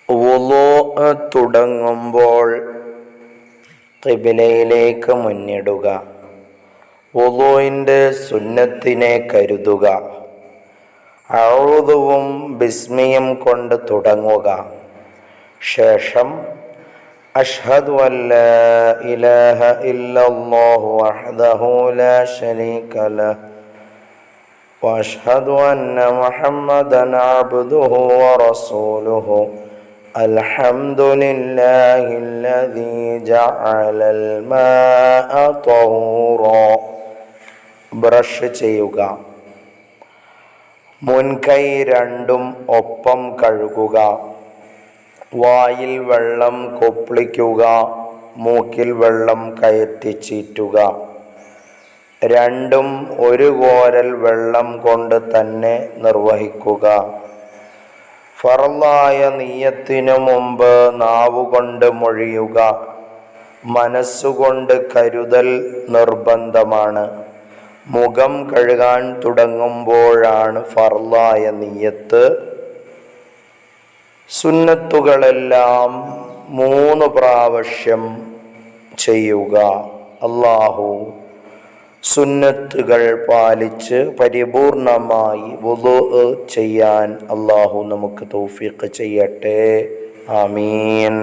വുളൂ തുടങ്ങുമ്പോൾ ഖിബ്ലയിലേക്ക് മുന്നിടുക. വുളൂഇൻ്റെ സുന്നത്തിനെ കരുതുക. അഊദുവും ബിസ്മിയും കൊണ്ട് തുടങ്ങുക. ശേഷം അഷ്ഹദു അല്ലാ ഇലാഹ ഇല്ലല്ലാഹു വഹ്ദഹു ലാ ശരീക ലഹു വഅഷ്ഹദു അന്ന മുഹമ്മദൻ അബ്ദുഹു വറസൂലുഹു അൽഹംദുലില്ലാഹില്ലദീ ജഅലൽ മാഅ തഹൂറാ. ബ്രഷ് ചെയ്യുക. മുൻകൈ രണ്ടും ഒപ്പം കഴുകുക. വായിൽ വെള്ളം കൊപ്പിളിക്കുക. മൂക്കിൽ വെള്ളം കയറ്റി ചീറ്റുക. രണ്ടും ഒരു കോരൽ വെള്ളം കൊണ്ട് തന്നെ നിർവഹിക്കുക. ഫർളായ നിയ്യത്തിനു മുമ്പ് നാവുകൊണ്ട് മൊഴിയുക. മനസ്സുകൊണ്ട് കരുതൽ നിർബന്ധമാണ്. മുഖം കഴുകാൻ തുടങ്ങുമ്പോഴാണ് ഫർളായ നിയ്യത്ത്. സുന്നത്തുകളെല്ലാം 3 പ്രാവശ്യം ചെയ്യുക. അല്ലാഹു സുന്നത്തുകൾ പാലിച്ച് പരിപൂർണമായി വുളൂ ചെയ്യാൻ അല്ലാഹു നമുക്ക് തൗഫീഖ് ചെയ്യട്ടെ. ആമീൻ.